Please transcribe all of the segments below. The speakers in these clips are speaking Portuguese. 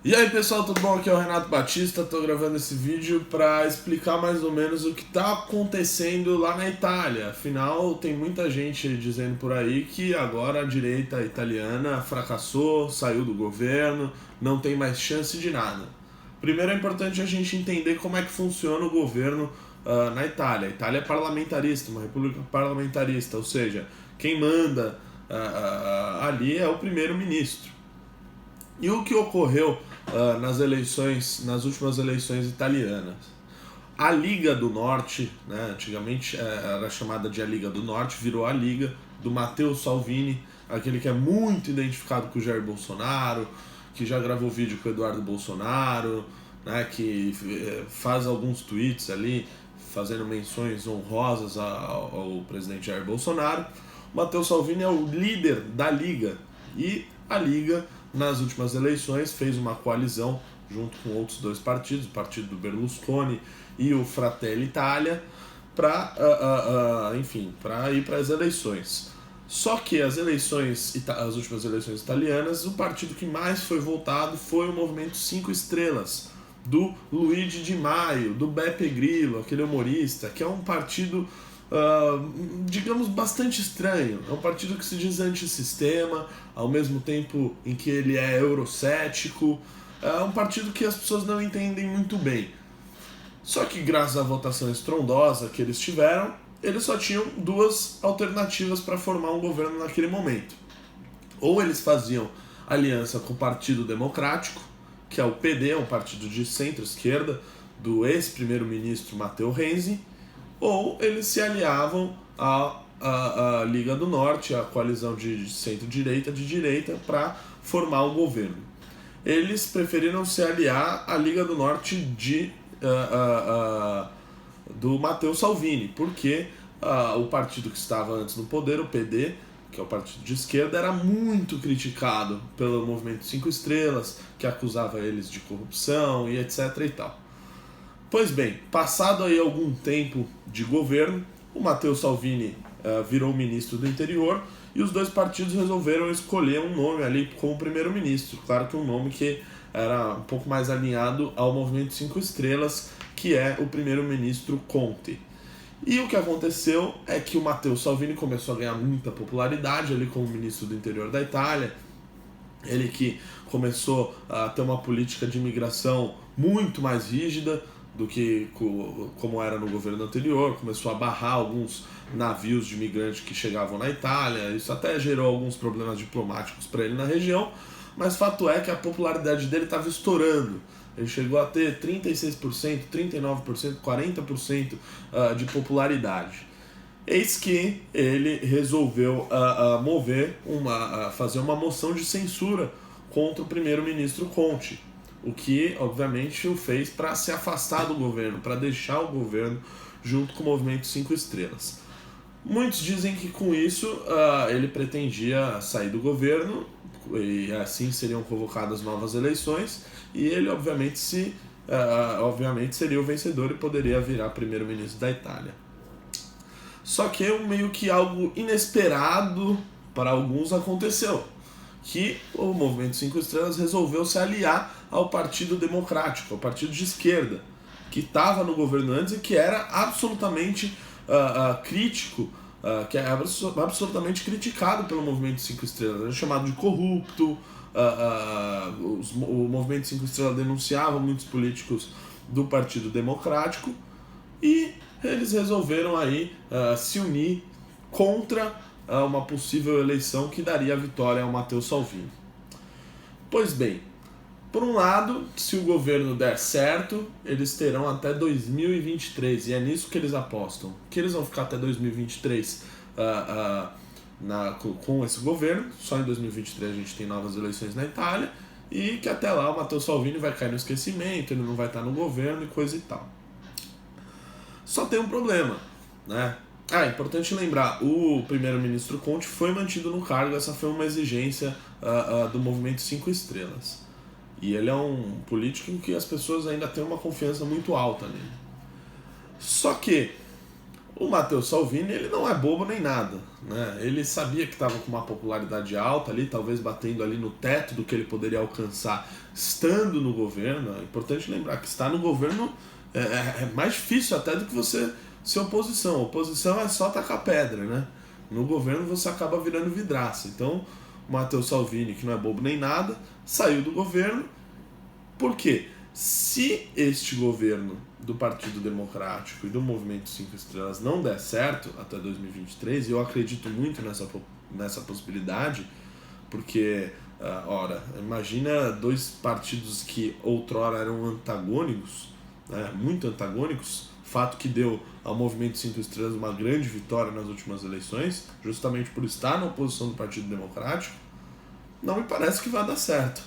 E aí pessoal, tudo bom? Aqui é o Renato Batista, estou gravando esse vídeo para explicar mais ou menos o que está acontecendo lá na Itália. Afinal, tem muita gente dizendo por aí que agora a direita italiana fracassou, saiu do governo, não tem mais chance de nada. Primeiro é importante a gente entender como é que funciona o governo na Itália. A Itália é parlamentarista, uma república parlamentarista, ou seja, quem manda ali é o primeiro-ministro. E o que ocorreu nas últimas eleições italianas? A Liga do Norte, né, antigamente era chamada de a Liga do Norte, virou a Liga do Matteo Salvini, aquele que é muito identificado com o Jair Bolsonaro, que já gravou vídeo com o Eduardo Bolsonaro, né, que faz alguns tweets ali, fazendo menções honrosas ao presidente Jair Bolsonaro. O Matteo Salvini é o líder da Liga, e a Liga, nas últimas eleições, fez uma coalizão junto com outros dois partidos, o partido do Berlusconi e o Fratelli Italia, para ir para as eleições. Só que as últimas eleições italianas, o partido que mais foi votado foi o Movimento 5 Estrelas, do Luigi Di Maio, do Beppe Grillo, aquele humorista, que é um partido digamos, bastante estranho. É um partido que se diz antissistema, ao mesmo tempo em que ele é eurocético. É um partido que as pessoas não entendem muito bem. Só que graças à votação estrondosa que eles tiveram, eles só tinham duas alternativas para formar um governo naquele momento. Ou eles faziam aliança com o Partido Democrático, que é o PD, um partido de centro-esquerda, do ex-primeiro-ministro Matteo Renzi, ou eles se aliavam à Liga do Norte, à coalizão de centro-direita, de direita, para formar o governo. Eles preferiram se aliar à Liga do Norte do Matteo Salvini, porque o partido que estava antes no poder, o PD, que é o partido de esquerda, era muito criticado pelo Movimento 5 Estrelas, que acusava eles de corrupção e etc. e tal. Pois bem, passado aí algum tempo de governo, o Matteo Salvini virou ministro do interior e os dois partidos resolveram escolher um nome ali como primeiro-ministro. Claro que um nome que era um pouco mais alinhado ao Movimento 5 Estrelas, que é o primeiro-ministro Conte. E o que aconteceu é que o Matteo Salvini começou a ganhar muita popularidade ali como ministro do interior da Itália. Ele que começou a ter uma política de imigração muito mais rígida do que como era no governo anterior, começou a barrar alguns navios de imigrantes que chegavam na Itália. Isso até gerou alguns problemas diplomáticos para ele na região, mas fato é que a popularidade dele estava estourando. Ele chegou a ter 36%, 39%, 40% de popularidade. Eis que ele resolveu fazer uma moção de censura contra o primeiro-ministro Conte, o que, obviamente, o fez para se afastar do governo, para deixar o governo junto com o Movimento 5 Estrelas. Muitos dizem que com isso ele pretendia sair do governo e assim seriam convocadas novas eleições e ele, obviamente, seria o vencedor e poderia virar primeiro-ministro da Itália. Só que meio que algo inesperado para alguns aconteceu, que o Movimento 5 Estrelas resolveu se aliar ao Partido Democrático, ao partido de esquerda, que estava no governo antes e que era absolutamente crítico, que é absolutamente criticado pelo Movimento 5 Estrelas. Era chamado de corrupto, o Movimento 5 Estrelas denunciava muitos políticos do Partido Democrático e eles resolveram aí se unir contra uma possível eleição que daria a vitória ao Matteo Salvini. Pois bem, por um lado, se o governo der certo, eles terão até 2023, e é nisso que eles apostam, que eles vão ficar até 2023 com esse governo. Só em 2023 a gente tem novas eleições na Itália, e que até lá o Matteo Salvini vai cair no esquecimento, ele não vai estar no governo e coisa e tal. Só tem um problema, né? É importante lembrar, o primeiro-ministro Conte foi mantido no cargo, essa foi uma exigência do Movimento 5 Estrelas. E ele é um político em que as pessoas ainda têm uma confiança muito alta nele. Só que O Matteo Salvini, ele não é bobo nem nada, né? Ele sabia que estava com uma popularidade alta ali, talvez batendo ali no teto do que ele poderia alcançar estando no governo. É importante lembrar que estar no governo é mais difícil até do que você ser oposição. Oposição é só tacar pedra, né? No governo você acaba virando vidraça. Então, o Matteo Salvini, que não é bobo nem nada, saiu do governo. Por quê? Se este governo do Partido Democrático e do Movimento 5 Estrelas não der certo até 2023, e eu acredito muito nessa possibilidade, porque, ora, imagina dois partidos que outrora eram antagônicos, né, muito antagônicos, fato que deu ao Movimento 5 Estrelas uma grande vitória nas últimas eleições, justamente por estar na oposição do Partido Democrático, não me parece que vai dar certo.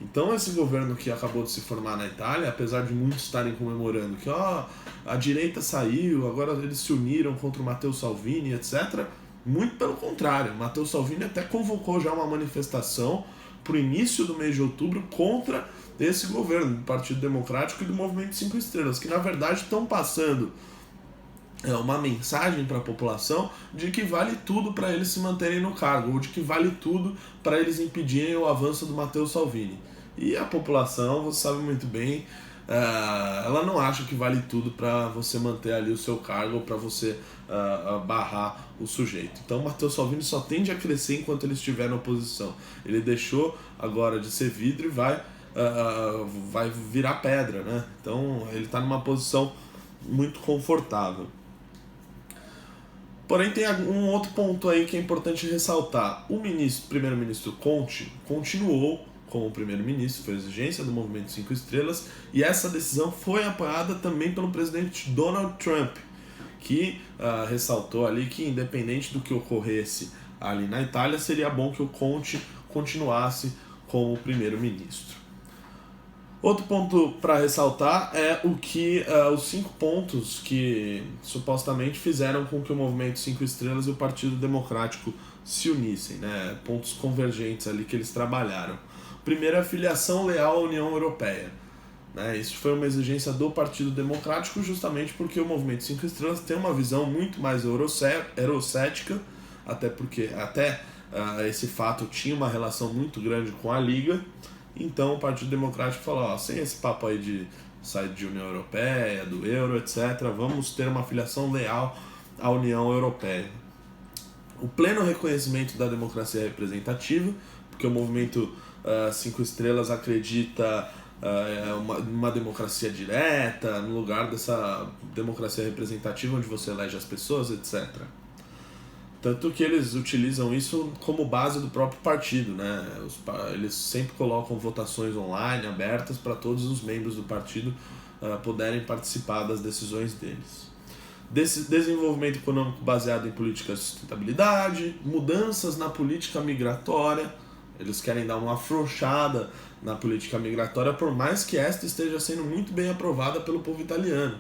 Então esse governo que acabou de se formar na Itália, apesar de muitos estarem comemorando que a direita saiu, agora eles se uniram contra o Matteo Salvini, etc., muito pelo contrário, o Matteo Salvini até convocou já uma manifestação para o início do mês de outubro contra esse governo do Partido Democrático e do Movimento 5 Estrelas, que na verdade estão passando uma mensagem para a população de que vale tudo para eles se manterem no cargo, ou de que vale tudo para eles impedirem o avanço do Matteo Salvini. E a população, você sabe muito bem, ela não acha que vale tudo para você manter ali o seu cargo, ou para você barrar o sujeito. Então o Matteo Salvini só tende a crescer enquanto ele estiver na oposição. Ele deixou agora de ser vidro e vai virar pedra, né? Então ele está numa posição muito confortável. Porém, tem um outro ponto aí que é importante ressaltar. O primeiro-ministro Conte continuou como primeiro-ministro, foi exigência do Movimento 5 Estrelas, e essa decisão foi apoiada também pelo presidente Donald Trump, que ressaltou ali que, independente do que ocorresse ali na Itália, seria bom que o Conte continuasse como primeiro-ministro. Outro ponto para ressaltar é o que os 5 pontos que supostamente fizeram com que o Movimento 5 Estrelas e o Partido Democrático se unissem, né? Pontos convergentes ali que eles trabalharam. Primeiro, a filiação leal à União Europeia, né? Isso foi uma exigência do Partido Democrático justamente porque o Movimento 5 Estrelas tem uma visão muito mais eurocética, até porque esse fato tinha uma relação muito grande com a Liga. Então o Partido Democrático falou, sem esse papo aí de sair de União Europeia, do euro, etc., vamos ter uma filiação leal à União Europeia. O pleno reconhecimento da democracia representativa, porque o Movimento 5 Estrelas acredita uma democracia direta, no lugar dessa democracia representativa onde você elege as pessoas, etc. Tanto que eles utilizam isso como base do próprio partido, né? Eles sempre colocam votações online, abertas, para todos os membros do partido poderem participar das decisões deles. Desenvolvimento econômico baseado em políticas de sustentabilidade, mudanças na política migratória, eles querem dar uma afrouxada na política migratória, por mais que esta esteja sendo muito bem aprovada pelo povo italiano,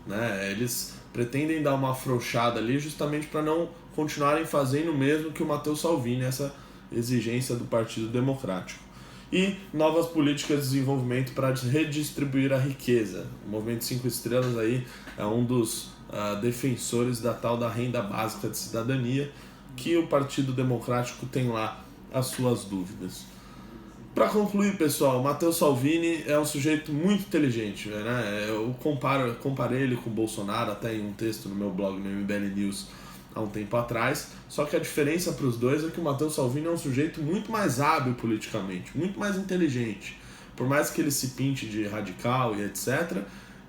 né? Eles pretendem dar uma afrouxada ali justamente para não continuarem fazendo o mesmo que o Matteo Salvini, essa exigência do Partido Democrático. E novas políticas de desenvolvimento para redistribuir a riqueza. O Movimento 5 Estrelas aí é um dos defensores da tal da renda básica de cidadania, que o Partido Democrático tem lá as suas dúvidas. Para concluir, pessoal, o Matteo Salvini é um sujeito muito inteligente, né? Eu comparei ele com o Bolsonaro até em um texto no meu blog, no MBL News, há um tempo atrás, só que a diferença para os dois é que o Matteo Salvini é um sujeito muito mais hábil politicamente, muito mais inteligente. Por mais que ele se pinte de radical e etc.,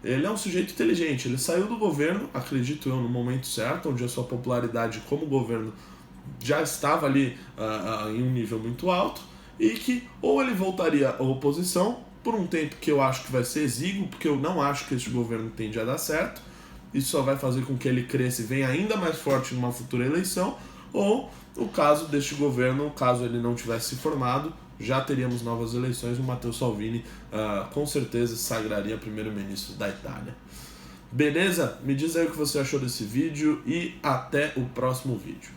ele é um sujeito inteligente. Ele saiu do governo, acredito eu, no momento certo, onde a sua popularidade como governo já estava ali em um nível muito alto, e que ou ele voltaria à oposição, por um tempo que eu acho que vai ser exíguo, porque eu não acho que este governo tende a dar certo, isso só vai fazer com que ele cresça e venha ainda mais forte numa futura eleição, ou o caso deste governo, caso ele não tivesse se formado, já teríamos novas eleições e o Matteo Salvini com certeza se sagraria primeiro-ministro da Itália. Beleza? Me diz aí o que você achou desse vídeo e até o próximo vídeo.